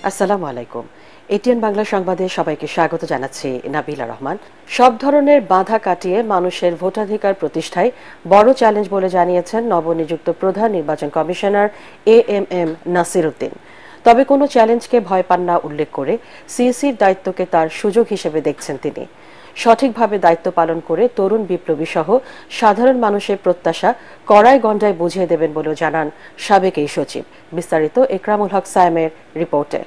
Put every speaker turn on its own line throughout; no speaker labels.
আসসালামু আলাইকুম। এটিএন বাংলা সংবাদে সবাইকে স্বাগত জানাচ্ছি নাবিলা রহমান। সব ধরনের বাধা কাটিয়ে মানুষের ভোটাধিকার প্রতিষ্ঠায় বড় চ্যালেঞ্জ বলে জানিয়েছেন নবনিযুক্ত প্রধান নির্বাচন কমিশনার এএমএম নাসির উদ্দিন। তবে কোনো চ্যালেঞ্জকে ভয় পান না উল্লেখ করে সিইসির দায়িত্বকে তার সুযোগ হিসেবে দেখছেন তিনি। সঠিকভাবে দায়িত্ব পালন করে তরুণ বিপ্লবী সহ সাধারণ মানুষের প্রত্যাশা কড়ায় গণ্ডায় বুঝিয়ে দেবেন বলেও জানান সাবেক এই সচিব। বিস্তারিত একরামুল হক সায়েমের রিপোর্টে।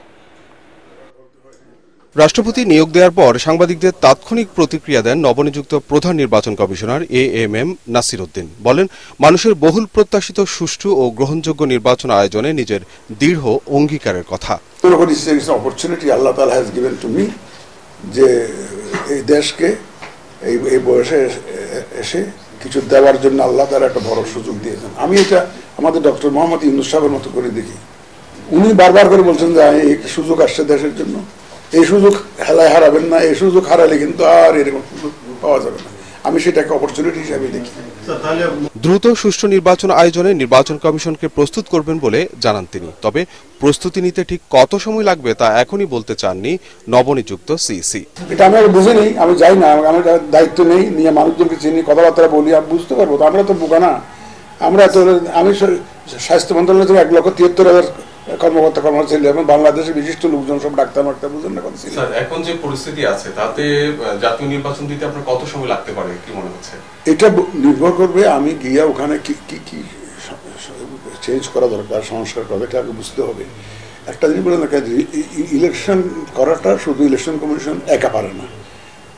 রাষ্ট্রপতি নিয়োগ দেওয়ার পর সাংবাদিকদের তাৎক্ষণিক প্রতিক্রিয়া দেন নবনিযুক্ত প্রধান নির্বাচন কমিশনার এএমএম নাসির উদ্দিন। বলেন, মানুষের বহুল প্রত্যাশিত সুষ্ঠু ও গ্রহণযোগ্য নির্বাচন আয়োজনে নিজের দৃঢ় অঙ্গীকারের কথা।
আল্লাহ তাআলা হ্যাজ গিভেন টু মি যে এই দেশকে এই বয়সে এসে কিছু দেওয়ার জন্য আল্লাহ তাআলা একটা বড় সুযোগ দিয়েছেন। আমি এটা আমাদের ডক্টর মোহাম্মদ ইউনূস সাহেবের মতো করে দেখি। উনি বারবার করে বলছেন যে এই সুযোগ আসছে দেশের জন্য, এই সুযোগ হেলায় হারাবেন না, এই সুযোগ হারালে কিন্তু আর এরকম সুযোগ পাওয়া যাবে না। আমি সেটাকে অপরচুনিটি হিসেবে দেখি।
দ্রুত সুষ্ঠু নির্বাচন আয়োজনে নির্বাচন কমিশনকে প্রস্তুত করবেন বলে জানান তিনি। তবে প্রস্তুতি নিতে ঠিক কত সময় লাগবে তা এখনই বলতে চাননি নবনিযুক্ত সিইসি।
এটা আমি বুঝে নেই, আমি যাই না, আমার দায়িত্ব নেই, নিয়ে মানুষজনকে চিনি, কথাবার্তা বলি, আমি বুঝতে পারবো। তো আমরা তো বোকা না। আমি স্বাস্থ্য মন্ত্রণালয় থেকে 1,73,000 কর্মকর্তা কর্মচারী এবং বাংলাদেশের বিশিষ্ট লোকজন সব ডাক্তার বুঝেন না কথা।
এখন যে পরিস্থিতি আছে তাতে জাতীয় নির্বাচন দিতে আপনার কত সময় লাগতে পারে কি মনে হচ্ছে?
এটা নির্ভর করবে আমি গিয়া ওখানে কি কি চেঞ্জ করা দরকার, সংস্কার করা, এটা আগে বুঝতে হবে। একটা জিনিস বলে না, ইলেকশন করাটা শুধু ইলেকশন কমিশন একা পারে না।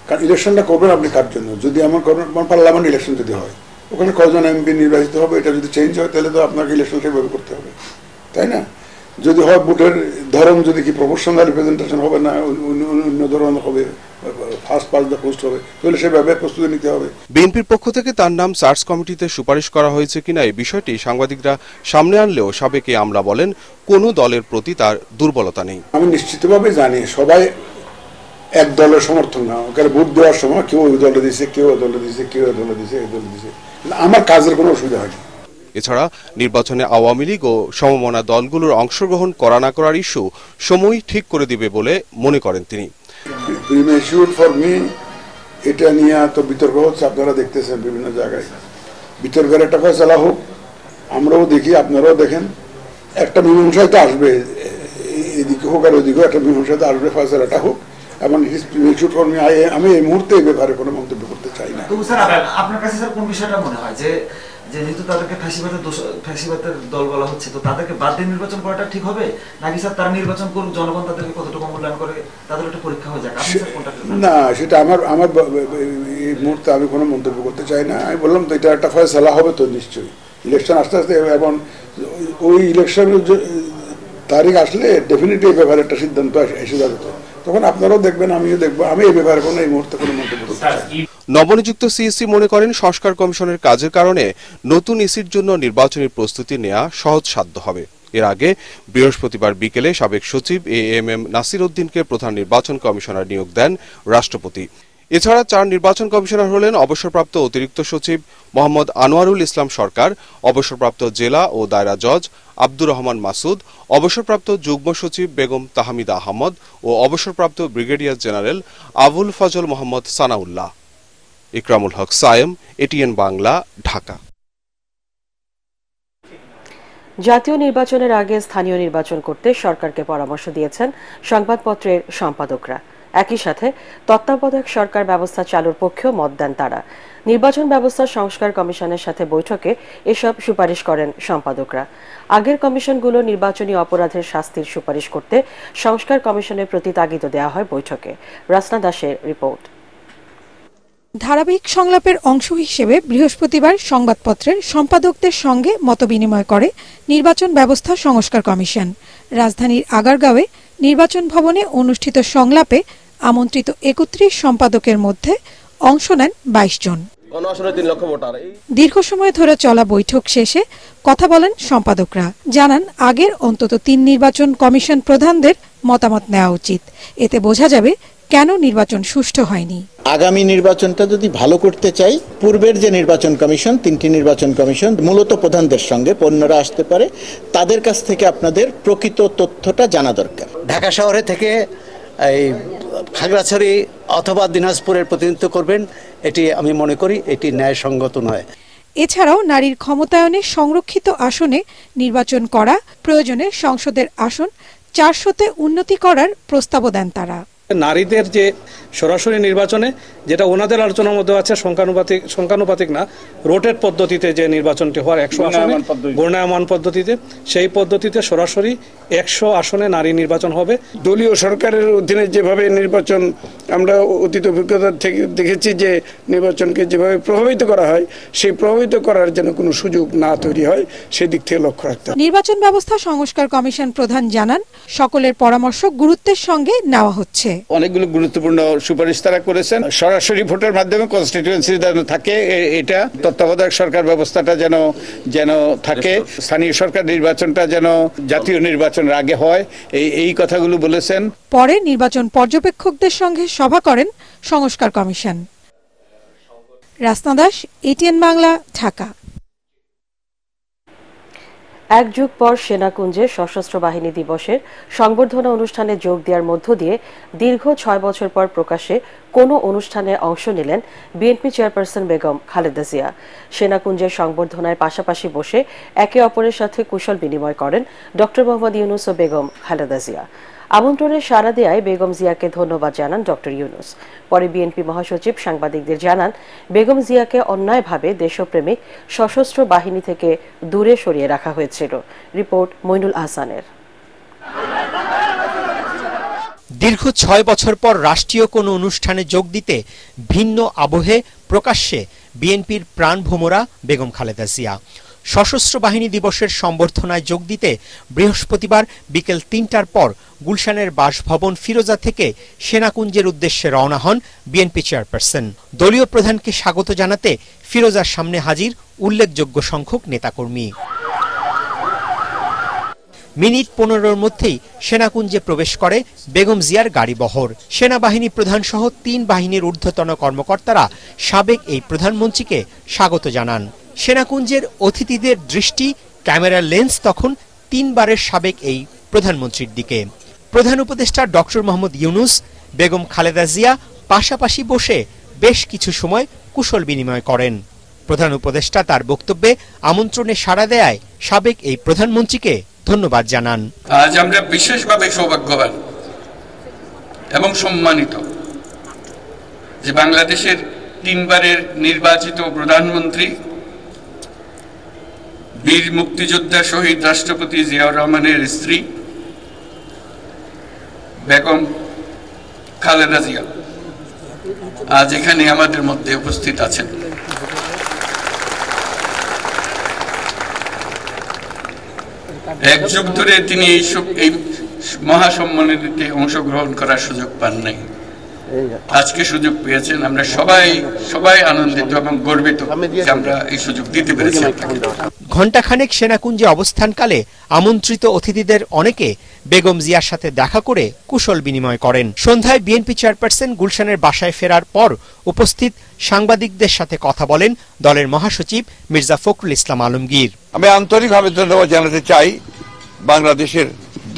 কারণ ইলেকশনটা করবেন আপনি কার জন্য? যদি এমন করবেন পার্লামেন্ট ইলেকশন যদি হয়, ওখানে কয়জন এমপি নির্বাচিত হবে, এটা যদি চেঞ্জ হয় তাহলে তো আপনাকে ইলেকশন সেভাবে করতে হবে, তাই না? যদি হয় ভোটের ধরন যদি কি প্রপোর্শনাল রিপ্রেজেন্টেশন হবে না, অন্য ধরন হবে, ফার্স্ট পাস দ্য পোস্ট হবে, তাহলে সেভাবে প্রস্তুতি নিতে হবে।
বিএনপির পক্ষ থেকে তার নাম সার্চ কমিটিতে সুপারিশ করা হয়েছে কিনা এই বিষয়টি সাংবাদিকরা সামনে আনলেও সাবেক আমলা বলেন, কোনো দলের প্রতি তার দুর্বলতা নেই।
আমি নিশ্চিতভাবে জানি সবাই এক দলের সমর্থন না। ওখানে ভোট দেওয়ার সময় কেউ ওই দলে দিয়েছে, কেউ ওই দলে দিয়েছে, কেউ ওই দলে দিয়েছে, এই দলে দিয়েছে। আমার কাজের কোনো অসুবিধা হয়নি।
এছাড়া নির্বাচনে আওয়ামী লীগ ও সমমনা দলগুলোর অংশগ্রহণ করা না করার ইস্যু সময় ঠিক করে দিবে বলে মনে করেন তিনি।
এটা নিয়ে তো বিতর্ক হচ্ছে, আপনারা দেখতেছেন বিভিন্ন জায়গায়। বিতর্কের একটা ফয়সালা হোক, আমরাও দেখি, আপনারাও দেখেন। একটা মীমাংসায় তো আসবে, এদিকে হোক আর ওদিকে একটা মীমাংসায় তো আসবে, ফয়সালাটা হোক। এবং আমি এই মুহূর্তে এই ব্যাপারে কোনো মন্তব্য করতে চাই না।
আপনার কাছে স্যার কোন বিষয়টা মনে হয় যে যেহেতু তাদেরকে ফ্যাসিবাদের দল বলা হচ্ছে, তো তাদেরকে বাদ দিয়ে নির্বাচন করাটা ঠিক হবে, নাকি স্যার তারা নির্বাচন করুক, জনগণ তাদেরকে কতটুকু মূল্যায়ন করে তাদের একটা পরীক্ষা হয়ে যাক?
না, সেটা আমার এই মুহূর্তে আমি কোনো মন্তব্য করতে চাই না। আমি বললাম তো এটা একটা ফয়সালা হবে তো নিশ্চয়ই। ইলেকশন আস্তে আস্তে, এবং ওই ইলেকশনের তারিখ আসলে ডেফিনেটলি এই ব্যাপারে একটা সিদ্ধান্ত এসে যাবে, তো তখন আপনারাও দেখবেন, আমিও দেখবো। আমি এই ব্যাপারে কোনো এই মুহূর্তে কোনো মন্তব্য করতে চাই না।
নবনিযুক্ত সিইসি মনে করেন, সংস্কার কমিশনের কাজের কারণে নতুন ইসির জন্য নির্বাচনী প্রস্তুতি নেওয়া সহজসাধ্য হবে। এর আগে বৃহস্পতিবার বিকেলে সাবেক সচিব এএমএম নাসির উদ্দিনকে প্রধান নির্বাচন কমিশনার নিয়োগ দেন রাষ্ট্রপতি। এছাড়া 4 নির্বাচন কমিশনার হলেন অবসরপ্রাপ্ত অতিরিক্ত সচিব মোহাম্মদ আনোয়ারুল ইসলাম সরকার, অবসরপ্রাপ্ত জেলা ও দায়রা জজ আব্দুর রহমান মাসুদ, অবসরপ্রাপ্ত যুগ্ম সচিব বেগম তাহমিদা আহমদ ও অবসরপ্রাপ্ত ব্রিগেডিয়ার জেনারেল আবুল ফজল মোহাম্মদ সানাউল্লাহ। ইকরামুল হক সায়েম, এটিএন বাংলা, ঢাকা।
জাতীয় নির্বাচনের আগে স্থানীয় নির্বাচন করতে সরকারকে পরামর্শ দিয়েছেন সংবাদপত্রের সম্পাদকরা। একই সাথে তত্ত্বাবধায়ক সরকার ব্যবস্থা চালুর পক্ষেও মত দেন তারা। নির্বাচন ব্যবস্থা সংস্কার কমিশনের সাথে বৈঠকে এসব সুপারিশ করেন সম্পাদকরা। আগের কমিশনগুলো নির্বাচনী অপরাধের শাস্তির সুপারিশ করতে সংস্কার কমিশনের প্রতি তাগিদ দেওয়া হয় বৈঠকে। রাসনা দাসের রিপোর্ট।
ধারাবাহিক সংলাপের অংশ হিসেবে বৃহস্পতিবার সংবাদপত্রের সম্পাদকদের সঙ্গে মতবিনিময় করে নির্বাচন ব্যবস্থা সংস্কার কমিশন। রাজধানীর আগারগাঁওয়ে নির্বাচন ভবনে অনুষ্ঠিত সংলাপে আমন্ত্রিত 31 সম্পাদকের মধ্যে অংশ নেন 22 জন। দীর্ঘ সময় ধরে চলা বৈঠক শেষে কথা বলেন সম্পাদকরা। জানান, আগের অন্তত 3 নির্বাচন কমিশন প্রধানদের মতামত নেওয়া উচিত। এতে বোঝা যাবে কেন নির্বাচন সুষ্ঠু হয়নি।
আগামী নির্বাচনটা যদি ভালো করতে চাই, পূর্বের যে নির্বাচন কমিশন, 3টি নির্বাচন কমিশন মূলত প্রধানদের সঙ্গে পণ্যরা আসতে পারে, তাদের কাছ থেকে আপনাদের প্রকৃত তথ্যটা জানা দরকার।
ঢাকা শহরে থেকে এই খাগড়াছড়ি অথবা দিনাজপুরের প্রতিনিধিত্ব করবেন, এটি আমি মনে করি এটি ন্যায়সঙ্গত নয়।
এছাড়াও নারীর ক্ষমতায়নে সংরক্ষিত আসনে নির্বাচন করা, প্রয়োজনে সংসদের আসন 400-তে উন্নতি করার প্রস্তাবও দেন তারা।
নারীদের যে সরাসরি নির্বাচনে, যেটা ওনাদের আলোচনার মধ্যে আছে, সংখ্যানুপাতিক না, রোটেট পদ্ধতিতে যে নির্বাচনটি হওয়ার 100 আসনে, ঘূর্ণায়মান পদ্ধতিতে, সেই পদ্ধতিতে সরাসরি 100 আসনে নারী নির্বাচন হবে।
দলীয় সরকারের অধীনে যেভাবে নির্বাচন আমরা অতীত অভিজ্ঞতা থেকে দেখেছি যে নির্বাচনকে যেভাবে প্রভাবিত করা হয়, সেই প্রভাবিত করার যেন কোনো সুযোগ না তৈরি হয়, সেদিক থেকে লক্ষ্য রাখতে হবে।
নির্বাচন ব্যবস্থা সংস্কার কমিশন প্রধান জানান, সকলের পরামর্শ গুরুত্বের সঙ্গে নেওয়া হচ্ছে।
অনেকগুলো গুরুত্বপূর্ণ সুপারিশ তারা করেছেন। সরাসরি ভোটের মাধ্যমে কনস্টিটিউয়েন্সি যেন থাকে, এটা তত্ত্বাবধায়ক সরকার ব্যবস্থাটা যেন থাকে, স্থানীয় সরকার নির্বাচনটা যেন জাতীয় নির্বাচনের আগে হয়, এই কথাগুলো বলেছেন।
পরে নির্বাচন পর্যবেক্ষকদের সঙ্গে সভা করেন সংস্কার কমিশন। রাসনা দাস, এটিএন বাংলা, ঢাকা।
এক যুগ পর সেনাকুঞ্জে সশস্ত্র বাহিনী দিবসের সংবর্ধনা অনুষ্ঠানে যোগ দেওয়ার মধ্য দিয়ে দীর্ঘ 6 বছর পর প্রকাশ্যে কোনো অনুষ্ঠানে অংশ নিলেন বিএনপি চেয়ারপারসন বেগম খালেদা জিয়া। সেনাকুঞ্জের সংবর্ধনার পাশাপাশি বসে একে অপরের সাথে কুশল বিনিময় করেন ড মোহাম্মদ ইউনুস ও বেগম খালেদা জিয়া। আমন্ত্রণে সাড়া দেয়ায় বেগম জিয়াকে ধন্যবাদ জানান ড ইউনুস। পরে বিএনপি মহাসচিব সাংবাদিকদের জানান, বেগম জিয়াকে অন্যায়ভাবে দেশপ্রেমিক সশস্ত্র বাহিনী থেকে দূরে সরিয়ে রাখা হয়েছিল। রিপোর্ট মইনুল আহসানের।
দীর্ঘ 6 বছর পর রাষ্ট্রীয় কোনো অনুষ্ঠানে যোগ দিতে ভিন্ন আবহে প্রকাশ্যে বিএনপির প্রাণভোমরা বেগম খালেদা জিয়া। সশস্ত্র বাহিনী দিবসের সম্বর্ধনায় যোগ দিতে বৃহস্পতিবার বিকেল 3টার পর গুলশানের বাসভবন ফিরোজা থেকে সেনাকুঞ্জের উদ্দেশ্যে রওনা হন বিএনপি চেয়ারপারসন। দলীয় প্রধানকে স্বাগত জানাতে ফিরোজার সামনে হাজির উল্লেখযোগ্য সংখ্যক নেতাকর্মী। মিনিট 15-র মধ্যেই সেনাকুঞ্জে প্রবেশ করে বেগম জিয়ার গাড়িবহর। সেনাবাহিনী প্রধান সহ 3 বাহিনীর ঊর্ধ্বতন কর্মকর্তারা সাবেক এই প্রধানমন্ত্রীকে স্বাগত জানান। সেনাকুঞ্জের অতিথিদের দৃষ্টি, ক্যামেরার লেন্স তখন 3 বারের সাবেক এই প্রধানমন্ত্রীর দিকে। প্রধান উপদেষ্টা ড মোহাম্মদ ইউনুস, বেগম খালেদা জিয়া পাশাপাশি বসে বেশ কিছু সময় কুশল বিনিময় করেন। প্রধান উপদেষ্টা তার বক্তব্যে আমন্ত্রণে সাড়া দেয়ায় সাবেক এই প্রধানমন্ত্রীকে ধন্যবাদ জানান।
আজ আমরা বিশেষভাবে সৌভাগ্যবান এবং সম্মানিত যে বাংলাদেশের 3 বারের নির্বাচিত প্রধানমন্ত্রী, বীর মুক্তিযোদ্ধা শহীদ রাষ্ট্রপতি জিয়াউর রহমানের স্ত্রী বেগম খালেদা জিয়া আজ এখানে আমাদের মধ্যে উপস্থিত আছেন। এক যুগ ধরে তিনি এই মহাসম্মেলনীতে অংশগ্রহণ করার সুযোগ পান নাই, আজকে সুযোগ পেয়েছেন। আমরা সবাই আনন্দিত এবং গর্বিত যে আমরা এই সুযোগ দিতে পেরেছি।
ঘণ্টাখানেক সেনাকুঞ্জে অবস্থানকালে আমন্ত্রিত অতিথিদের অনেকে বেগম জিয়ার সাথে দেখা করে কুশল বিনিময় করেন। সন্ধ্যায় বিএনপি চেয়ারপারসন গুলশানের বাসায় ফেরার পর উপস্থিত সাংবাদিকদের সাথে কথা বলেন দলের মহাসচিব মির্জা ফখরুল ইসলাম আলমগীর।
আমি আন্তরিকভাবে ধন্যবাদ জানাতে চাই বাংলাদেশের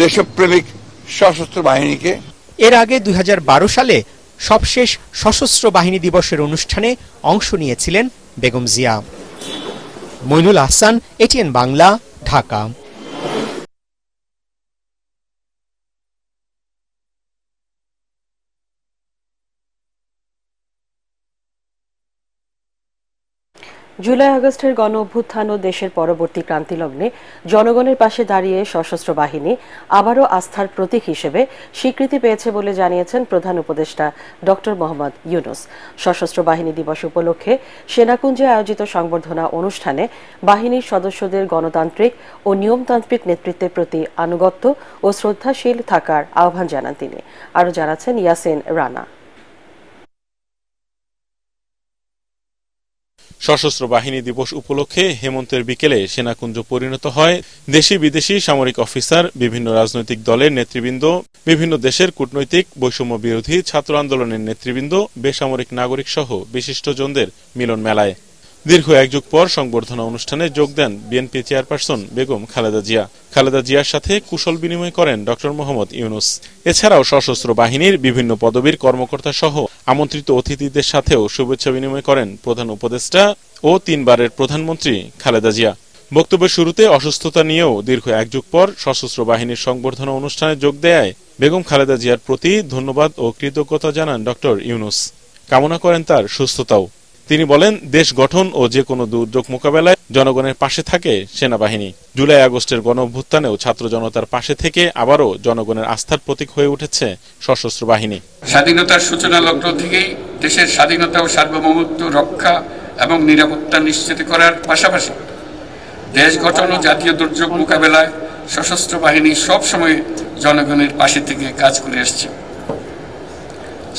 দেশপ্রেমিক সশস্ত্র বাহিনীকে।
এর আগে 2012 সালে সবশেষ সশস্ত্র বাহিনী দিবসের অনুষ্ঠানে অংশ নিয়েছিলেন বেগম জিয়া। মইনুল আহসান, এটিএন বাংলা, ঢাকা।
জুলাই আগস্টের গণ অভ্যুত্থান ও দেশের পরবর্তী ক্রান্তিলগ্নে জনগণের পাশে দাঁড়িয়ে সশস্ত্র বাহিনী আবারও আস্থার প্রতীক হিসেবে স্বীকৃতি পেয়েছে বলে জানিয়েছেন প্রধান উপদেষ্টা ড মোহাম্মদ ইউনুস। সশস্ত্র বাহিনী দিবস উপলক্ষে সেনাকুঞ্জে আয়োজিত সংবর্ধনা অনুষ্ঠানে বাহিনীর সদস্যদের গণতান্ত্রিক ও নিয়মতান্ত্রিক নেতৃত্বের প্রতি আনুগত্য ও শ্রদ্ধাশীল থাকার আহ্বান জানান তিনি। আরও জানাচ্ছেন ইয়াসিন রানা।
সশস্ত্র বাহিনী দিবস উপলক্ষে হেমন্তের বিকেলে সেনাকুঞ্জ পরিণত হয় দেশি বিদেশি সামরিক অফিসার, বিভিন্ন রাজনৈতিক দলের নেতৃবৃন্দ, বিভিন্ন দেশের কূটনৈতিক, বৈষম্য বিরোধী ছাত্র আন্দোলনের নেতৃবৃন্দ, বেসামরিক নাগরিক সহ বিশিষ্টজনদের মিলন মেলায়। দীর্ঘ এক যুগ পর সংবর্ধনা অনুষ্ঠানে যোগ দেন বিএনপি চেয়ারপারসন বেগম খালেদা জিয়া। খালেদা জিয়ার সাথে কুশল বিনিময় করেন ডক্টর মোহাম্মদ ইউনুস। এছাড়াও সশস্ত্র বাহিনীর বিভিন্ন পদবীর কর্মকর্তা সহ আমন্ত্রিত অতিথিদের সাথেও শুভেচ্ছা বিনিময় করেন প্রধান উপদেষ্টা ও 3 বারের প্রধানমন্ত্রী খালেদা জিয়া। বক্তব্যের শুরুতে অসুস্থতা নিয়েও দীর্ঘ এক যুগ পর সশস্ত্র বাহিনীর সংবর্ধনা অনুষ্ঠানে যোগ দেয় বেগম খালেদা জিয়ার প্রতি ধন্যবাদ ও কৃতজ্ঞতা জানান ডক্টর ইউনুস। কামনা করেন তার সুস্থতাও। তিনি বলেন, দেশ গঠন ও যে কোনো দুর্যোগ মোকাবেলায় জনগণের পাশে থাকে সেনাবাহিনী। জুলাই আগস্টের গণঅভ্যুত্থানেও ছাত্র জনতার পাশে থেকে আবারও জনগণের আস্থার প্রতীক হয়ে উঠেছে সশস্ত্র বাহিনী।
স্বাধীনতার সূচনা লগ্ন থেকেই দেশের স্বাধীনতা ও সার্বভৌমত্ব রক্ষা এবং নিরাপত্তা নিশ্চিত করার পাশাপাশি দেশ গঠন ও জাতীয় দুর্যোগ মোকাবেলায় সশস্ত্র বাহিনী সবসময় জনগণের পাশে থেকে কাজ করে আসছে।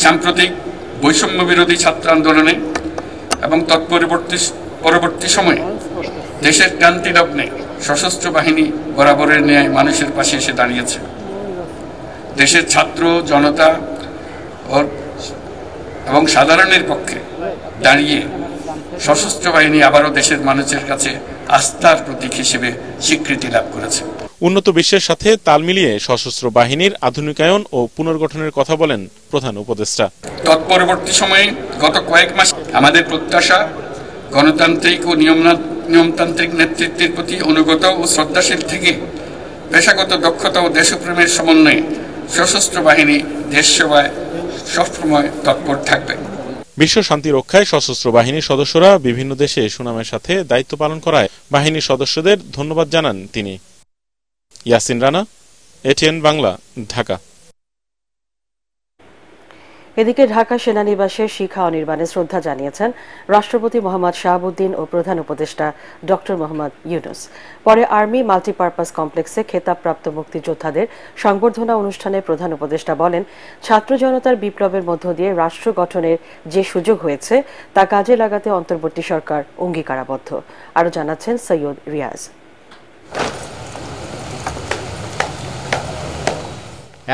সাম্প্রতিক বৈষম্য বিরোধী ছাত্র আন্দোলনে এবং পরবর্তী সময়ে দেশের ক্রান্তি লগ্নে সশস্ত্র বাহিনী বরাবরের ন্যায় মানুষের পাশে এসে দাঁড়িয়েছে। দেশের ছাত্র জনতা এবং সাধারণের পক্ষে দাঁড়িয়ে সশস্ত্র বাহিনী আবারও দেশের মানুষের কাছে আস্থার প্রতীক হিসেবে স্বীকৃতি লাভ করেছে।
উন্নত বিশ্বের সাথে তাল মিলিয়ে সশস্ত্র বাহিনীর আধুনিকায়ন ও পুনর্গঠনের কথা বলেন প্রধান উপদেষ্টা।
তৎপরবর্তী সময়ে গত কয়েক মাস আমাদের প্রত্যাশা গণতান্ত্রিক ও নিয়মতান্ত্রিক নেতৃত্বের প্রতি অনুগত ও শ্রদ্ধাশীল থেকে পেশাগত দক্ষতা ও দেশপ্রেমের সমন্বয়ে সশস্ত্র বাহিনী দেশ সেবায় সবসময় তৎপর থাকবে।
বিশ্ব শান্তি রক্ষায় সশস্ত্র বাহিনীর সদস্যরা বিভিন্ন দেশে সুনামের সাথে দায়িত্ব পালন করায় বাহিনীর সদস্যদের ধন্যবাদ জানান তিনি। ইয়াসিন রানা, এটিএন বাংলা, ঢাকা।
এদিকে ঢাকা সেনানিবাসে শিখা অনির্বাণে শ্রদ্ধা জানিয়েছেন রাষ্ট্রপতি মোহাম্মদ শাহাবুদ্দিন ও প্রধান উপদেষ্টা ডক্টর মোহাম্মদ ইউনুস। পরে আর্মি মাল্টিপারপাস কমপ্লেক্সে খেতাবপ্রাপ্ত মুক্তিযোদ্ধাদের সংবর্ধনা অনুষ্ঠানে প্রধান উপদেষ্টা বলেন, ছাত্র জনতার বিপ্লবের মধ্য দিয়ে রাষ্ট্র গঠনের যে সুযোগ হয়েছে তা কাজে লাগাতে অন্তর্বর্তী সরকার অঙ্গীকারাবদ্ধ। আরও জানাচ্ছেন সৈয়দ রিয়াজ।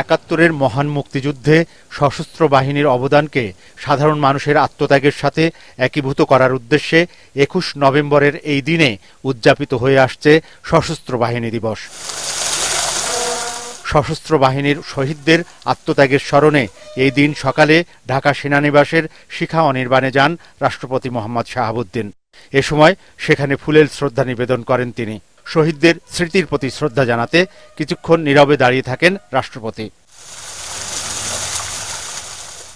৭১-এর মহান মুক্তিযুদ্ধে সশস্ত্র বাহিনীর অবদানকে সাধারণ মানুষের আত্মত্যাগের সাথে একীভূত করার উদ্দেশ্যে ২১ নভেম্বরের এই দিনে উদযাপিত হয়ে আসছে সশস্ত্র বাহিনী দিবস। সশস্ত্র বাহিনীর শহীদদের আত্মত্যাগের স্মরণে এই দিন সকালে ঢাকা সেনানিবাসের শিখা অনির্বাণে যান রাষ্ট্রপতি মোহাম্মদ শাহাবুদ্দিন। এ সময় সেখানে ফুলেল শ্রদ্ধা নিবেদন করেন তিনি। শহীদদের স্মৃতির প্রতি শ্রদ্ধা জানাতে কিছুক্ষণ নীরবে দাঁড়িয়ে থাকেন রাষ্ট্রপতি।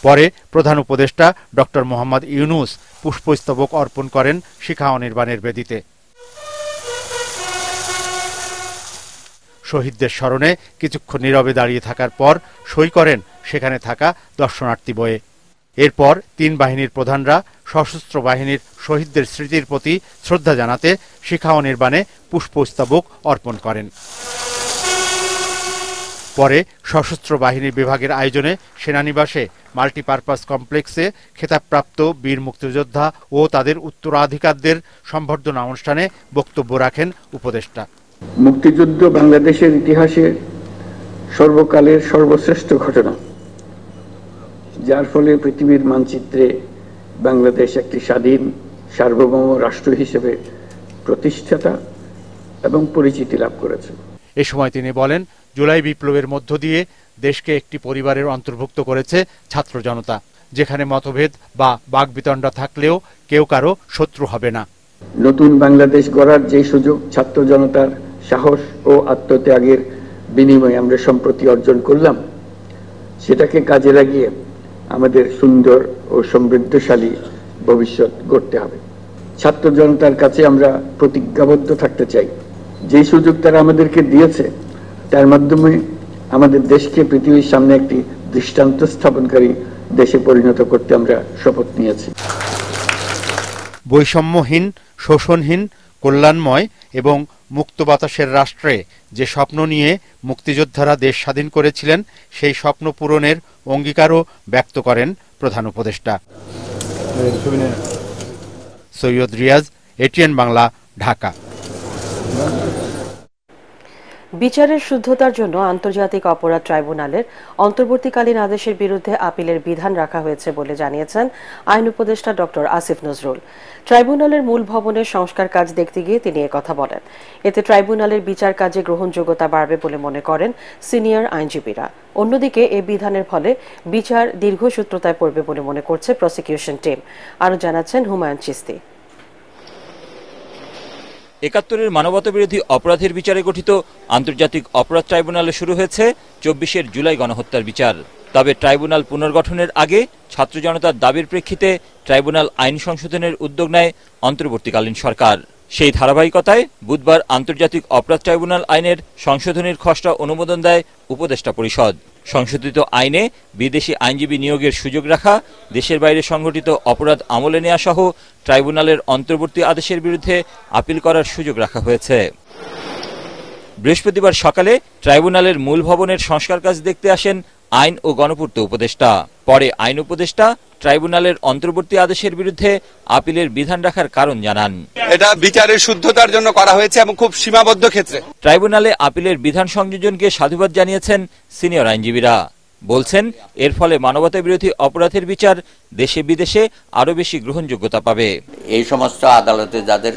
পরে প্রধান উপদেষ্টা ডক্টর মোহাম্মদ ইউনুস পুষ্পস্তবক অর্পণ করেন শিখা অনির্বাণের বেদিতে। শহীদদের স্মরণে কিছুক্ষণ নীরবে দাঁড়িয়ে থাকার পর সই করেন সেখানে থাকা দর্শনার্থী বয়ে। এরপর 3 বাহিনীর প্রধানরা সশস্ত্র বাহিনীর শহীদদের স্মৃতির প্রতি শ্রদ্ধা জানাতে শিখা অনির্বাণে পুষ্পস্তবক অর্পণ করেন। পরে সশস্ত্র বাহিনী বিভাগের আয়োজনে সেনানিবাসে মাল্টিপারপাস কমপ্লেক্সে খেতাবপ্রাপ্ত বীর মুক্তিযোদ্ধা ও তাদের উত্তরাধিকারদের সম্বর্ধনা অনুষ্ঠানে বক্তব্য রাখেন উপদেষ্টা।
মুক্তিযুদ্ধ বাংলাদেশের ইতিহাসে সর্বকালের সর্বশ্রেষ্ঠ ঘটনা, যার ফলে পৃথিবীর মানচিত্রে বাংলাদেশ একটি স্বাধীন সার্বভৌম রাষ্ট্র হিসেবে প্রতিষ্ঠাতা এবং পরিচিতি লাভ করেছে।
এ সময় তিনি বলেন, জুলাই বিপ্লবের মধ্য দিয়ে দেশকে একটি পরিবারের অন্তর্ভুক্ত করেছে ছাত্র জনতা, যেখানে মতভেদ বা বাকবিতণ্ডা থাকলেও কেউ কারো শত্রু হবে না।
নতুন বাংলাদেশ গড়ার যে সুযোগ ছাত্র জনতার সাহস ও আত্মত্যাগের বিনিময়ে আমরা সম্প্রতি অর্জন করলাম, সেটাকে কাজে লাগিয়ে আমাদের সুন্দর ও সমৃদ্ধশালী ভবিষ্যৎ গড়তে হবে। ছাত্র জনতার কাছে আমরা প্রতিজ্ঞাবদ্ধ থাকতে চাই। যে সুযোগ তারা আমাদেরকে দিয়েছে তার মাধ্যমে আমাদের দেশকে পৃথিবীর সামনে একটি দৃষ্টান্ত স্থাপনকারী দেশে পরিণত করতে আমরা শপথ নিয়েছি।
বৈষম্যহীন, শোষণহীন, কল্যাণময় এবং মুক্ত বাতাসের রাষ্ট্রে যে স্বপ্ন নিয়ে মুক্তিযোদ্ধারা দেশ স্বাধীন করেছিলেন, সেই স্বপ্ন পূরণের অঙ্গীকারও ব্যক্ত করেন প্রধান উপদেষ্টা। সৈয়দ রিয়াজ, এটিএন বাংলা, ঢাকা।
বিচারের শুদ্ধতার জন্য আন্তর্জাতিক অপরাধ ট্রাইব্যুনালের অন্তর্বর্তীকালীন আদেশের বিরুদ্ধে আপিলের বিধান রাখা হয়েছে বলে জানিয়েছেন আইন উপদেষ্টা ডক্টর আসিফ নজরুল। ট্রাইব্যুনালের মূল ভবনের সংস্কার কাজ দেখতে গিয়ে তিনি একথা বলেন। এতে ট্রাইব্যুনালের বিচার কাজে গ্রহণযোগ্যতা বাড়বে বলে মনে করেন সিনিয়র আইনজীবীরা। অন্যদিকে এ বিধানের ফলে বিচার দীর্ঘসূত্রতায় পড়বে বলে মনে করছে প্রসিকিউশন টিম। আরও জানাচ্ছেন হুমায়ুন চিস্তি।
৭১-এর মানবতাবিরোধী অপরাধের বিচারে গঠিত আন্তর্জাতিক অপরাধ ট্রাইব্যুনালে শুরু হয়েছে ২৪ জুলাই গণহত্যার বিচার। তবে ট্রাইব্যুনাল পুনর্গঠনের আগে ছাত্র জনতার দাবির প্রেক্ষিতে ট্রাইব্যুনাল আইন সংশোধনের উদ্যোগ নেয় অন্তর্বর্তীকালীন সরকার। সেই ধারাবাহিকতায় বুধবার আন্তর্জাতিক অপরাধ ট্রাইব্যুনাল আইনের সংশোধনীর খসড়া অনুমোদন দেয় উপদেষ্টা পরিষদ। সংশোধিত আইনে বিদেশি আইনজীবী নিয়োগের সুযোগ রাখা, দেশের বাইরে সংঘটিত অপরাধ আমলে নেওয়া সহ ট্রাইব্যুনালের অন্তর্বর্তী আদেশের বিরুদ্ধে আপিল করার সুযোগ রাখা হয়েছে। বৃহস্পতিবার সকালে ট্রাইব্যুনালের মূল ভবনের সংস্কার কাজ দেখতে আসেন আইন ও গণপূর্ত উপদেষ্টা। পরে আইন উপদেষ্টা ট্রাইব্যুনালের অন্তর্বর্তী আদেশের বিরুদ্ধে আপিলের বিধান রাখার কারণ জানান।
এটা বিচারের শুদ্ধতার জন্য করা হয়েছে এবং খুব সীমাবদ্ধ ক্ষেত্রে।
ট্রাইব্যুনালে আপিলের বিধান সংযোজনকে সাধুবাদ জানিয়েছেন সিনিয়র আইনজীবীরা। বলছেন এর ফলে মানবতাবিরোধী অপরাধের বিচার দেশে বিদেশে আরো বেশি গ্রহণযোগ্যতা পাবে।
এই সমস্ত আদালতে যাদের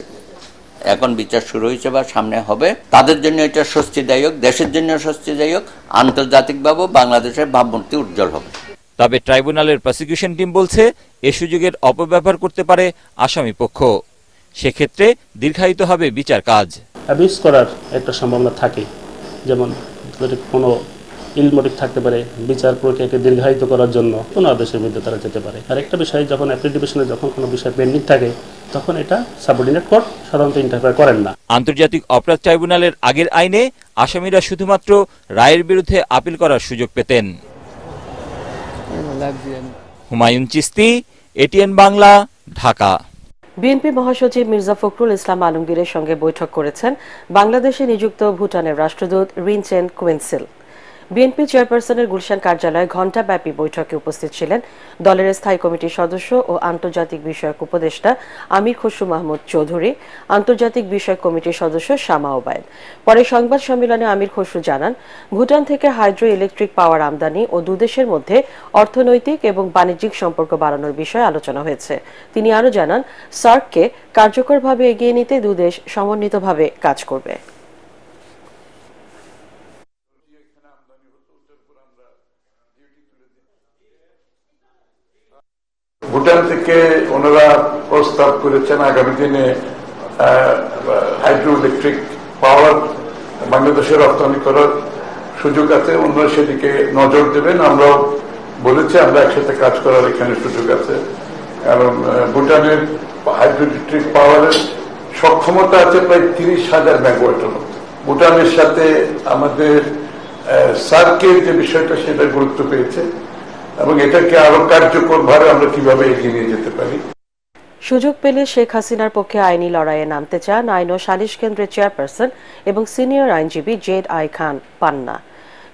এখন বিচার শুরু হয়েছে বা সামনে হবে তাদের জন্য এটা স্বস্তিদায়ক, দেশের জন্য স্বস্তিদায়ক, আন্তর্জাতিকভাবেও বাংলাদেশের ভাবমূর্তি উজ্জ্বল হবে।
তবে ট্রাইব্যুনালের প্রসিকিউশন টিম বলছে এ সুযোগের অপব্যবহার করতে পারে আসামি পক্ষ। সেক্ষেত্রে দীর্ঘায়িত হবে বিচার কাজ।
অ্যাবিউজ করার একটা সম্ভাবনা থাকে, যেমন কোনো ইলমোটিভ থাকতে পারে, বিচার প্রক্রিয়াকে দীর্ঘায়িত করার জন্য কোনো আদেশের বিরুদ্ধে তারা যেতে পারে। আর একটা বিষয়, যখন অ্যাপিল ডিভিশনে যখন কোনো বিষয় পেন্ডিং থাকে তখন এটা সাবঅর্ডিনেট কোর্ট সাধারণত ইন্টারফেয়ার করেন না।
আন্তর্জাতিক অপরাধ ট্রাইব্যুনালের আগের আইনে আসামিরা শুধুমাত্র রায়ের বিরুদ্ধে আপিল করার সুযোগ পেতেন। হুমায়ুন চিস্তি, এটিএন বাংলা, ঢাকা।
বিএনপি মহাসচিব মির্জা ফখরুল ইসলাম আলমগীরের সঙ্গে বৈঠক করেছেন বাংলাদেশে নিযুক্ত ভুটানের রাষ্ট্রদূত রিনচেন কুয়েনসিল। বিএনপি চেয়ারপারসনের গুলশান কার্যালয়ে ঘণ্টাব্যাপী বৈঠকে উপস্থিত ছিলেন দলের স্থায়ী কমিটির সদস্য ও আন্তর্জাতিক বিষয়ক উপদেষ্টা আমির খসরু মাহমুদ চৌধুরী, আন্তর্জাতিক বিষয়ক কমিটির সদস্য শামা ওবায়দ। পরে সংবাদ সম্মেলনে আমির খসরু জানান, ভুটান থেকে হাইড্রো ইলেকট্রিক পাওয়ার আমদানি ও দুদেশের মধ্যে অর্থনৈতিক এবং বাণিজ্যিক সম্পর্ক বাড়ানোর বিষয়ে আলোচনা হয়েছে। তিনি আরও জানান, সার্ককে কার্যকরভাবে এগিয়ে নিতে দুদেশ সমন্বিতভাবে কাজ করবে।
ভুটান থেকে ওনারা প্রস্তাব করেছেন আগামী দিনে হাইড্রো ইলেকট্রিক পাওয়ার বাংলাদেশে রপ্তানি করার সুযোগ আছে, ওনারা সেদিকে নজর দেবেন। আমরাও বলেছি আমরা একসাথে কাজ করার এখানে সুযোগ আছে, কারণ ভুটানের হাইড্রো ইলেকট্রিক পাওয়ারের সক্ষমতা আছে প্রায় 30,000 মেগাওয়াটের মতো। ভুটানের সাথে আমাদের সার্কের যে বিষয়টা সেটা গুরুত্ব পেয়েছে এবং এটাকে আরো কার্যকরভাবে আমরা কিভাবে এগিয়ে নিয়ে যেতে পারি।
সুযোগ পেলে শেখ হাসিনার পক্ষে আইনি লড়াইয়ে নামতে চান আইন ও সালিশ কেন্দ্রের চেয়ারপারসন এবং সিনিয়র আইনজীবী জেড আই খান পান্না।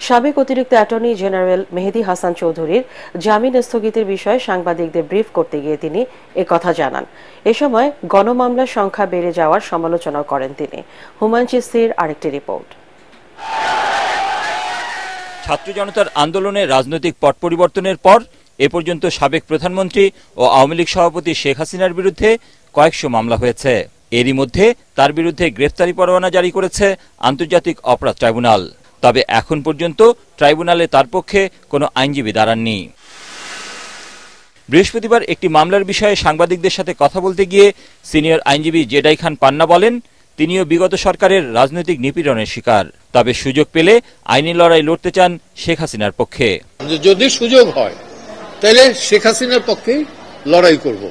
সাবেক অতিরিক্ত অ্যাটর্নি জেনারেল মেহেদী হাসান চৌধুরীর জামিন স্থগিতের বিষয়ে সাংবাদিকদের ব্রিফ করতে গিয়ে তিনি একথা জানান। এ সময় গণমামলার সংখ্যা বেড়ে যাওয়ার সমালোচনা করেন তিনি। হুমায়ুন চিস্তির আরেকটি রিপোর্ট।
ছাত্র জনতার আন্দোলনে রাজনৈতিক পট পরিবর্তনের পর এ পর্যন্ত সাবেক প্রধানমন্ত্রী ও আওয়ামী লীগ সভাপতি শেখ হাসিনার বিরুদ্ধে কয়েকশো মামলা হয়েছে। এরই মধ্যে তার বিরুদ্ধে গ্রেফতারি পরোয়ানা জারি করেছে আন্তর্জাতিক অপরাধ ট্রাইব্যুনাল। তবে এখন পর্যন্ত ট্রাইব্যুনালে তার পক্ষে কোনো আইনজীবী দাঁড়াননি। বৃহস্পতিবার একটি মামলার বিষয়ে সাংবাদিকদের সাথে কথা বলতে গিয়ে সিনিয়র আইনজীবী জেডাই খান পান্না বলেন, তিনিও বিগত সরকারের রাজনৈতিক নিপীড়নের শিকার। তবে সুযোগ পেলে আইনি লড়াই লড়তে চান শেখ হাসিনার পক্ষে।
যদি সুযোগ হয় তাহলে শেখ হাসিনার পক্ষে লড়াই করব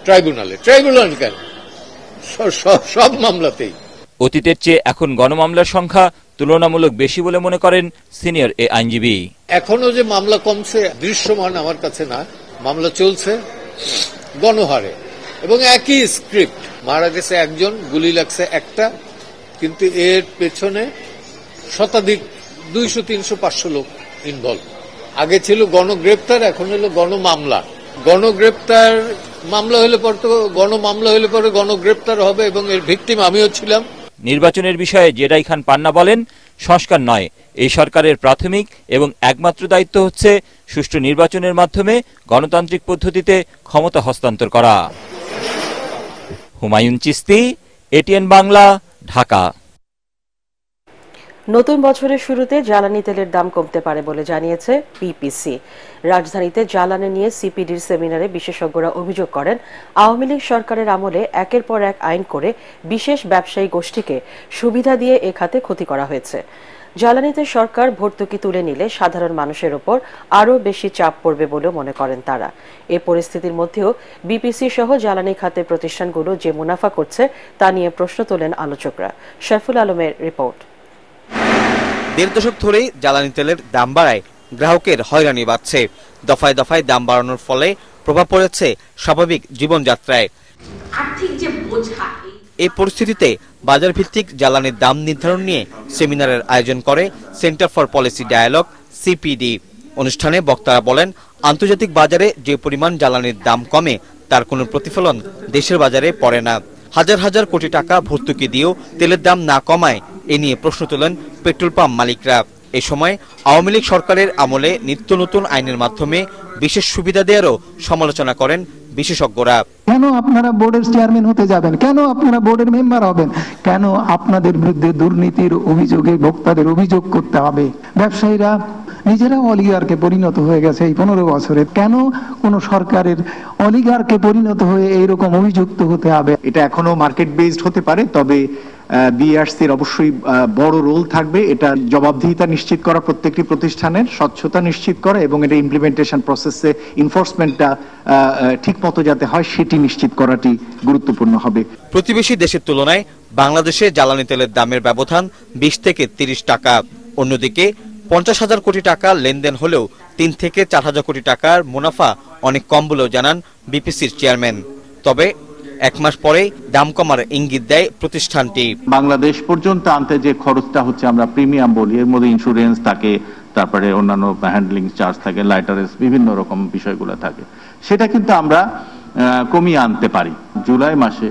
ট্রাইব্যুনালে। ট্রাইব্যুনাল কেন, সব মামলাতেই।
অতীতের চেয়ে এখন গণমামলার সংখ্যা তুলনামূলক বেশি বলে মনে করেন সিনিয়র এ আইনজীবী।
এখনো যে মামলা কমছে দৃশ্যমান আমার কাছে না, মামলা চলছে গণহারে এবং একই স্ক্রিপ্ট। মারা গেছে একজন, গুলি লাগছে একটা, কিন্তু এর পেছনে শতাধিক 200, 300, 500 লোক ইনভলভ। আগে ছিল গণগ্রেপ্তার, এখন হলো গণমামলা। গণগ্রেপ্তার মামলা হলে পরে তো গণমামলা হলে পরে গণগ্রেপ্তার হবে এবং এর ভিকটিম আমিও ছিলাম।
নির্বাচনের বিষয়ে জেরাই খান পান্না বলেন, সংস্কার নয়, এই সরকারের প্রাথমিক এবং একমাত্র দায়িত্ব হচ্ছে সুষ্ঠু নির্বাচনের মাধ্যমে গণতান্ত্রিক পদ্ধতিতে ক্ষমতা হস্তান্তর করা। হুমায়ুন চিস্তি, এটিএন বাংলা, ঢাকা।
নতুন বছরের শুরুতে জ্বালানি তেলের দাম কমতে পারে বলে জানিয়েছে বিপিসি। রাজধানীতে জ্বালানি নিয়ে সিপিডির সেমিনারে বিশেষজ্ঞরা অভিযোগ করেন, আওয়ামী লীগ সরকারের আমলে একের পর এক আইন করে বিশেষ ব্যবসায়ী গোষ্ঠীকে সুবিধা দিয়ে এ খাতে ক্ষতি করা হয়েছে। জ্বালানিতে সরকার ভর্তুকি তুলে নিলে সাধারণ মানুষের ওপর আরও বেশি চাপ পড়বে বলেও মনে করেন তারা। এ পরিস্থিতির মধ্যেও বিপিসি সহ জ্বালানি খাতের প্রতিষ্ঠানগুলো যে মুনাফা করছে তা নিয়ে প্রশ্ন তোলেন আলোচকরা। শরফুল আলমের রিপোর্ট।
দেড় দশক ধরেই জ্বালানি তেলের দাম বাড়ায় গ্রাহকের হয়রানি বাড়ছে। দফায় দফায় দাম বাড়ানোর ফলে প্রভাব পড়েছে স্বাভাবিক জীবনযাত্রায়। এই পরিস্থিতিতে বাজার ভিত্তিক জ্বালানির দাম নির্ধারণ নিয়ে সেমিনারের আয়োজন করে Centre for Policy Dialogue CPD. অনুষ্ঠানে বক্তারা বলেন, আন্তর্জাতিক বাজারে যে পরিমাণ জ্বালানির দাম কমে তার কোনো প্রতিফলন দেশের বাজারে পড়ে না। হাজার হাজার কোটি টাকা ভর্তুকি দিয়েও তেলের দাম না কমায় এ নিয়ে প্রশ্ন তোলেন পেট্রোল পাম্প মালিকরা। এ সময় আওয়ামী লীগ সরকারের আমলে নিত্য নতুন আইনের মাধ্যমে বিশেষ সুবিধা দেওয়ারও সমালোচনা করেন বিশেষজ্ঞরা।
কেন আপনারা বোর্ডের চেয়ারম্যান হতে যাবেন? কেন আপনারা বোর্ডের মেম্বার হবেন? কেন আপনাদের বিরুদ্ধে দুর্নীতির অভিযোগে ভোক্তাদের অভিযোগ করতে হবে? ব্যবসায়ীরা নিজেরা অলিগারকে পরিণত হয়ে গেছে এই 15 বছরে। কেন কোন সরকারের অলিগারকে পরিণত হয়ে এইরকম অভিযুক্ত হতে হবে?
এটা এখনো মার্কেট বেসড হতে পারে, তবে বিআরসির অবশ্যই বড় রোল থাকবে। এটা জবাবদিহিতা নিশ্চিত করা, প্রত্যেকটি প্রতিষ্ঠানের স্বচ্ছতা নিশ্চিত করা এবং এটা ইমপ্লিমেন্টেশন প্রসেসে এনফোর্সমেন্টটা ঠিক মতো যাতে হয় সেটি নিশ্চিত করাটি গুরুত্বপূর্ণ হবে।
প্রতিবেশী দেশের তুলনায় বাংলাদেশে জ্বালানি তেলের দামের ব্যবধান 20 থেকে 30 টাকা। অন্যদিকে 50,000 কোটি টাকা লেনদেন হলেও 3 থেকে 4,000 কোটি টাকার মুনাফা অনেক কম বলেও জানান বিপিসির চেয়ারম্যান। তবে 1 মাস পরেই দাম কমার ইঙ্গিত দেয় প্রতিষ্ঠানটি।
বাংলাদেশ পর্যন্ত আনতে যে খরচটা হচ্ছে আমরা প্রিমিয়াম বলি, এর মধ্যে ইন্স্যুরেন্স থাকে, তারপরে অন্যান্য হ্যান্ডলিং চার্জ থাকে, লাইটারেস, বিভিন্ন রকম বিষয়গুলো থাকে, সেটা কিন্তু আমরা কমিয়ে আনতে পারি। জুলাই মাসে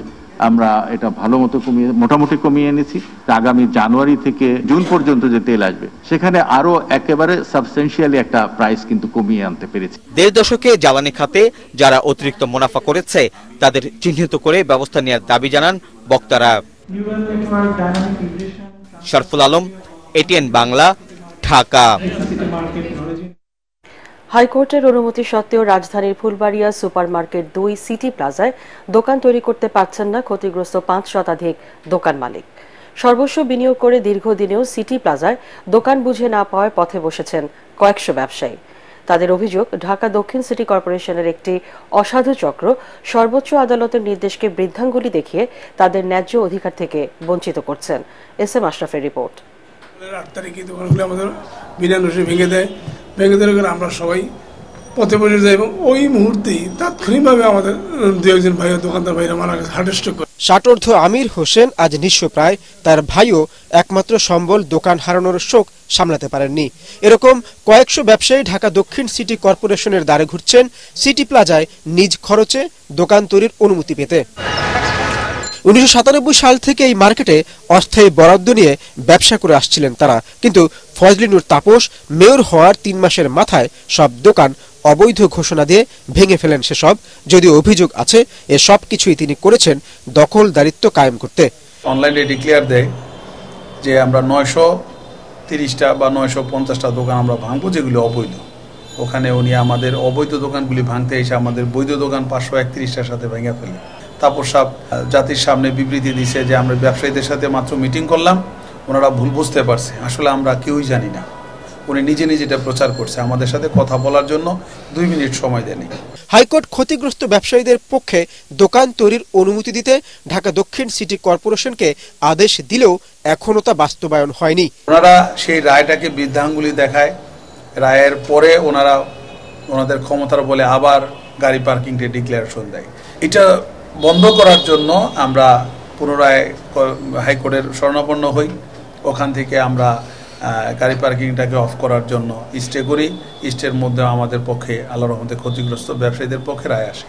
আমরা এটা ভালো মতো মোটামুটি কমিয়ে এনেছি। আগামী জানুয়ারি থেকে জুন পর্যন্ত যে তেল আসবে সেখানে আরো একেবারে সাবস্টেন্সিয়ালি একটা প্রাইস কিন্তু কমিয়ে আনতে পেরেছি।
দেড় দশকে জ্বালানি খাতে যারা অতিরিক্ত মুনাফা করেছে তাদের চিহ্নিত করে ব্যবস্থা নেওয়ার দাবি জানান বক্তারা। শরফুল আলম, এটিএন বাংলা, ঢাকা।
হাইকোর্টের অনুমতি সত্ত্বেও রাজধানীর ফুলবাড়িয়া সুপারমার্কেট 2 সিটি প্লাজায় দোকান তৈরি করতে পারছেন না ক্ষতিগ্রস্ত 5 শতাধিক দোকান মালিক। সর্বস্ব বিনিয়োগ করে দীর্ঘদিনেও সিটি প্লাজায় দোকান বুঝে না পাওয়ায় পথে বসেছেন কয়েকশো ব্যবসায়ী। তাদের অভিযোগ, ঢাকা দক্ষিণ সিটি কর্পোরেশনের একটি অসাধু চক্র সর্বোচ্চ আদালতের নির্দেশকে বৃদ্ধাঙ্গুলি দেখিয়ে তাদের ন্যায্য অধিকার থেকে বঞ্চিত করছেন। এস.এম. আশরাফের রিপোর্ট।
8 তারিখে দোকানগুলো আমাদের বিনা নোটিশে ভেঙে দেয়। আমরা সবাই পথে বসে যাই এবং ওই মুহূর্তেই তাৎক্ষণিকভাবে আমাদের 2-1 ভাই দোকানদার ভাইরা মারা গেছে হার্ট স্ট্রোক করে।
ষাটোর্ধ্ব আমির হোসেন আজ নিঃস্বপ্রায়। তার ভাইও একমাত্র সম্বল দোকান হারানোর শোক সামলাতে পারেননি। এরকম কয়েকশো ব্যবসায়ী ঢাকা দক্ষিণ সিটি কর্পোরেশনের দ্বারে ঘুরছেন সিটি প্লাজায় নিজ খরচে দোকান তৈরির অনুমতি পেতে। 1997 সাল থেকে এই মার্কেটে অস্থায়ী বরাদ্দ নিয়ে ব্যবসা করে আসছিলেন তারা, কিন্তু ফজলি নূর তাপস মেয়র হওয়ার 3 মাসের মাথায় সব দোকান অবৈধ ঘোষণা দিয়ে ভেঙে ফেলেন সেসব। যদিও অভিযোগ আছে এ সব কিছুই তিনি করেছেন দখলদারিত্ব কায়েম করতে।
অনলাইনে ডিক্লেয়ার দেয় যে আমরা 930টা বা 950টা দোকান আমরা ভাঙবো যেগুলো অবৈধ। ওখানে উনি আমাদের অবৈধ দোকানগুলি ভাঙতে এসে আমাদের বৈধ দোকান 531টার সাথে ভেঙে ফেলে। তারপর সব জাতির সামনে বিবৃতি দিছে যে আমরা ব্যবসায়ীদের সাথে মাত্র মিটিং করলাম, ওনারা ভুল বুঝতে পারছে, আসলে আমরা কেউই জানি না। উনি নিজে নিজে এটা প্রচার করছে, আমাদের সাথে কথা বলার জন্য 2 মিনিট সময় দেয়নি।
হাইকোর্ট ক্ষতিগ্রস্ত ব্যবসায়ীদের পক্ষে দোকান তৈরির অনুমতি দিতে ঢাকা দক্ষিণ সিটি কর্পোরেশনকে আদেশ দিলেও এখনো তা বাস্তবায়ন হয়নি।
ওনারা সেই রায়টাকে বৃদ্ধাঙ্গুলি দেখায়, রায়ের পরে ওনারা ওনাদের ক্ষমতার বলে আবার গাড়ি পার্কিংটা ডিক্লারেশন দেয়। এটা বন্ধ করার জন্য আমরা পুনরায় হাইকোর্টের শরণাপন্ন হই। ওখান থেকে আমরা গাড়ি পার্কিংটাকে অফ করার জন্য স্টে করি। স্টের মধ্যে আমাদের পক্ষে আল্লাহর রহমতে ক্ষতিগ্রস্ত ব্যবসায়ীদের পক্ষে রায় আসে।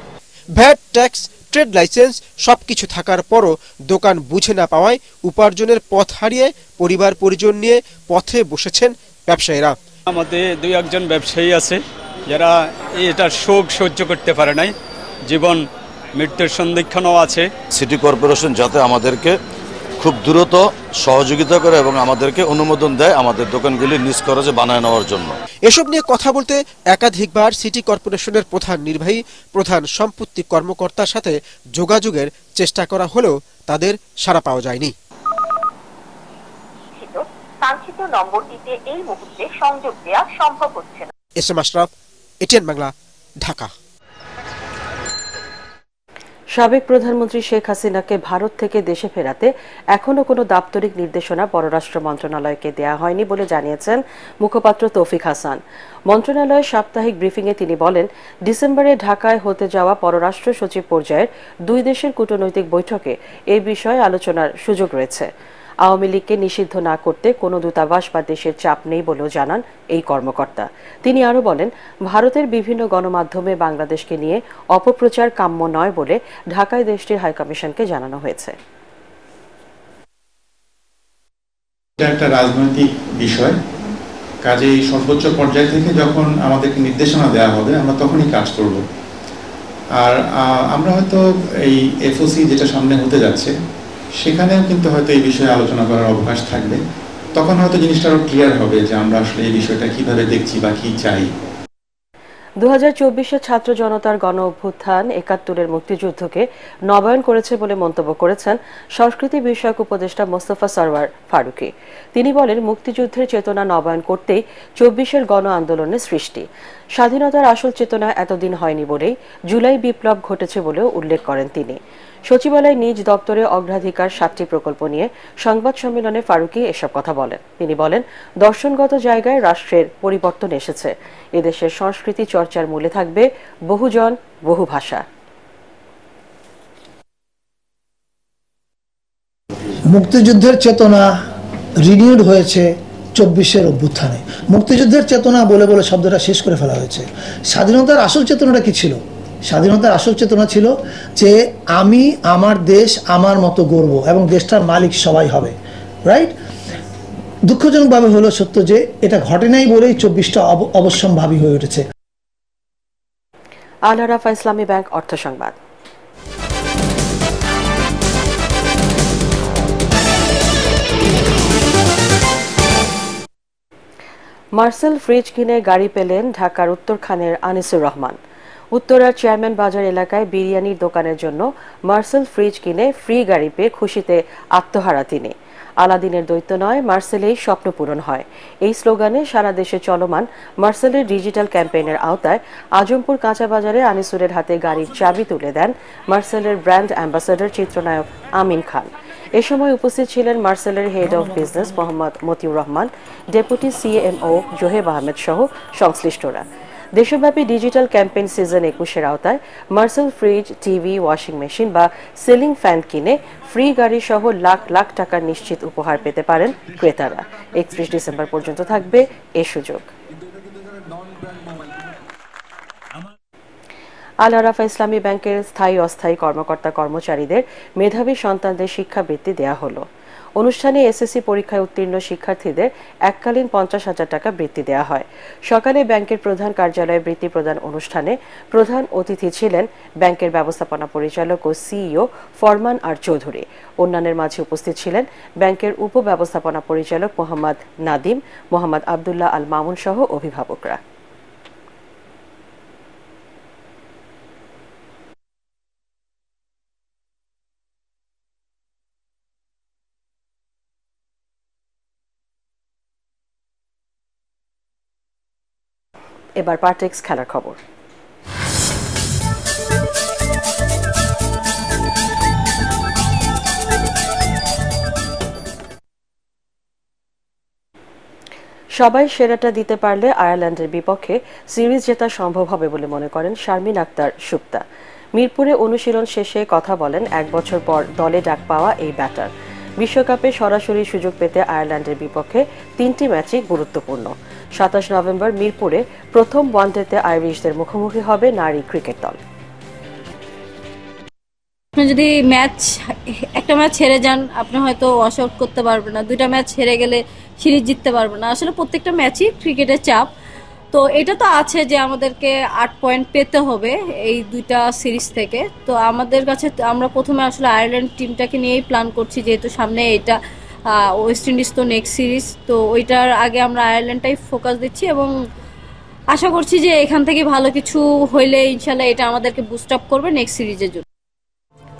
ভ্যাট, ট্যাক্স, ট্রেড লাইসেন্স সবকিছু থাকার পরও দোকান বুঝে না পাওয়ায় উপার্জনের পথ হারিয়ে পরিবার পরিজন নিয়ে পথে বসেছেন ব্যবসায়ীরা।
আমাদের 2-1 ব্যবসায়ী আছে যারা এটার শোক সহ্য করতে পারে নাই, জীবন মৃত্যুর সন্ধিক্ষণও আছে।
সিটি কর্পোরেশন যাতে আমাদেরকে খুব দ্রুত সহযোগিতা করে এবং আমাদেরকে অনুমোদন দেয় আমাদের দোকানগুলি নিজ খরচে বানায় নেওয়ার জন্য।
এসব নিয়ে কথা বলতে একাধিকবার সিটি কর্পোরেশনের প্রধান নির্বাহী, প্রধান সম্পত্তি কর্মকর্তার সাথে যোগাযোগের চেষ্টা করা হলেও তাদের সাড়া পাওয়া যায়নি।
কাঙ্ক্ষিত নম্বরটিতে এই মুহূর্তে সংযোগ দেওয়া সম্ভব হচ্ছে না।
SM Ashraf, ATN Bangla, Dhaka.
সাবেক প্রধানমন্ত্রী শেখ হাসিনাকে ভারত থেকে দেশে ফেরাতে এখনো কোনো দাপ্তরিক নির্দেশনা পররাষ্ট্র মন্ত্রণালয়কে দেয়া হয়নি বলে জানিয়েছেন মুখপাত্র তৌফিক হাসান। মন্ত্রণালয়ের সাপ্তাহিক ব্রিফিংয়ে তিনি বলেন, ডিসেম্বরে ঢাকায় হতে যাওয়া পররাষ্ট্র সচিব পর্যায়ের 2 দেশের কূটনৈতিক বৈঠকে এই বিষয়ে আলোচনার সুযোগ রয়েছে। আওয়ামী লীগকে নিষিদ্ধ না করতে কোনো দূতাবাস বা দেশের চাপ নেই বলেও জানান এই কর্মকর্তা। তিনি আরও বলেন, ভারতের বিভিন্ন গণমাধ্যমে বাংলাদেশকে নিয়ে অপপ্রচার কাম্য নয় বলে ঢাকায় দেশটির হাইকমিশনকে জানানো হয়েছে।
এটা একটা রাজনৈতিক বিষয়, কাজেই সর্বোচ্চ পর্যায় থেকে যখন আমাদেরকে নির্দেশনা দেওয়া হবে আমরা তখনই কাজ করব। আর আমরা হয়তো এই এফওসি যেটা সামনে হতে যাচ্ছে সেখানেও কিন্তু হয়তো এই বিষয়ে আলোচনা করার অবকাশ থাকবে, তখন হয়তো জিনিসটা আরো ক্লিয়ার হবে যে আমরা আসলে এই বিষয়টা কিভাবে দেখছি বা কি চাই।
2024 ছাত্র জনতার গণ অভ্যুত্থান 71-এর মুক্তিযুদ্ধকে নবায়ন করেছে বলে মন্তব্য করেছেন সংস্কৃতি বিষয়ক উপদেষ্টা মোস্তফা সরওয়ার ফারুকী। তিনি বলেন, মুক্তিযুদ্ধের চেতনা নবায়ন করতেই 24-এর গণ আন্দোলনের সৃষ্টি। স্বাধীনতার আসল চেতনা এতদিন হয়নি বলেই জুলাই বিপ্লব ঘটেছে বলেও উল্লেখ করেন তিনি। সচিবালয় নিজ দপ্তরে অগ্রাধিকার 7টি প্রকল্প নিয়ে সংবাদ সম্মেলনে ফারুকী এসব কথা বলেন। তিনি বলেন, দর্শনগত জায়গায় রাষ্ট্রের পরিবর্তন এসেছে। এদেশের সংস্কৃতি চর্চার মূলে থাকবে বহুজন, বহু ভাষা।
মুক্তিযুদ্ধের চেতনা রিনিউড হয়েছে 24-এর অভ্যুত্থানে। মুক্তিযুদ্ধের চেতনা বলে বলে শব্দটা শেষ করে ফেলা হয়েছে। স্বাধীনতার আসল চেতনাটা কি ছিল? স্বাধীনতার আসল চেতনা ছিল যে আমি আমার দেশ আমার মতো গড়ব এবং দেশটার মালিক সবাই হবে, রাইট? দুঃখজনকভাবে হলো সত্য যে এটা ঘটে নাই বলেই 24টা অবশ্যম্ভাবী হয়ে উঠেছে।
আল আরাফা ইসলামী ব্যাংক অর্থ সংবাদ। মার্সেল ফ্রিজ কিনে গাড়ি পেলেন ঢাকার উত্তরখানের আনিসুর রহমান। উত্তরার চেয়ারম্যান বাজার এলাকায় বিরিয়ানির দোকানের জন্য মার্সেল ফ্রিজ কিনে ফ্রি গাড়ি পেয়ে খুশিতে আত্মহারা তিনি। আলাদিনের দৈত্য নয়, মার্সেলেই স্বপ্ন পূরণ হয়, এই স্লোগানে সারা দেশে চলমান মার্সেলের ডিজিটাল ক্যাম্পেইনের আওতায় আজমপুর কাঁচা বাজারে আনিসুরের হাতে গাড়ির চাবি তুলে দেন মার্সেলের ব্র্যান্ড অ্যাম্বাসাডর চিত্রনায়ক আমিন খান। এ সময় উপস্থিত ছিলেন মার্সেলের head of business Mohammad Matiur Rahman, deputy CMO Zoheb Ahmed সহ সংশ্লিষ্টরা। দেশব্যাপী ডিজিটাল ক্যাম্পেইন সিজন 21-এর আওতায় Marcel fridge, TV, washing machine বা সিলিং ফ্যান কিনে ফ্রি গাড়ি সহ লাখ লাখ টাকার নিশ্চিত উপহার পেতে পারেন ক্রেতারা। 31 ডিসেম্বর পর্যন্ত থাকবে এ সুযোগ। আল আরাফা ইসলামী ব্যাংকের স্থায়ী অস্থায়ী কর্মকর্তা কর্মচারীদের মেধাবী সন্তানদের শিক্ষাবৃত্তি দেয়া হলো। অনুষ্ঠানে এসএসসি পরীক্ষায় উত্তীর্ণ শিক্ষার্থীদের এককালীন 50,000 টাকা বৃত্তি দেওয়া হয়। সকালে ব্যাংকের প্রধান কার্যালয়ে বৃত্তি প্রদান অনুষ্ঠানে প্রধান অতিথি ছিলেন ব্যাংকের ব্যবস্থাপনা পরিচালক ও সিইও ফরমান আর চৌধুরী। অন্যান্যের মাঝে উপস্থিত ছিলেন ব্যাংকের উপব্যবস্থাপনা পরিচালক মোহাম্মদ নাদিম, মোহাম্মদ আবদুল্লাহ আল মামুন সহ অভিভাবকরা। এবার পার্টেক্স খেলার খবর। সবাই সেরাটা দিতে পারলে আয়ারল্যান্ডের বিপক্ষে সিরিজ জেতা সম্ভব হবে বলে মনে করেন শারমিন আক্তার সুপ্তা। মিরপুরে অনুশীলন শেষে কথা বলেন 1 বছর পর দলে ডাক পাওয়া এই ব্যাটার। বিশ্বকাপে সরাসরি সুযোগ পেতে আয়ারল্যান্ডের বিপক্ষে 3টি ম্যাচই গুরুত্বপূর্ণ। 27 নভেম্বর মিরপুরে প্রথম ওয়ানডেতে আইরিশদের মুখোমুখি হবে নারী ক্রিকেট দল।
আপনি যদি একটা ম্যাচ হেরে যান, আপনি হয়তো ওয়াশ আউট করতে পারবেন না। 2টা ম্যাচ হেরে গেলে সিরিজ জিততে পারবেন না। আসলে প্রত্যেকটা ম্যাচই ক্রিকেটের চাপ। তো এটা তো আছে যে আমাদেরকে 8 পয়েন্ট পেতে হবে এই 2টা সিরিজ থেকে। তো আমাদের কাছে আমরা প্রথমে আসলে আয়ারল্যান্ড টিমটাকে নিয়েই প্ল্যান করছি, যেহেতু সামনে এটা ওয়েস্ট ইন্ডিজ তো নেক্সট সিরিজ। তো ওইটার আগে আমরা আয়ারল্যান্ডটাই ফোকাস দিচ্ছি এবং আশা করছি যে এখান থেকে ভালো কিছু হইলে ইনশাল্লাহ এটা আমাদেরকে বুস্ট আপ করবে নেক্সট সিরিজের জন্য।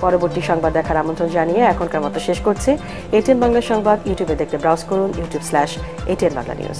পরবর্তী সংবাদ দেখার আমন্ত্রণ জানিয়ে এখনকার মতো শেষ করছি। ATN বাংলা সংবাদ ইউটিউবে দেখতে ব্রাউজ করুন youtube/ATN Bangla News।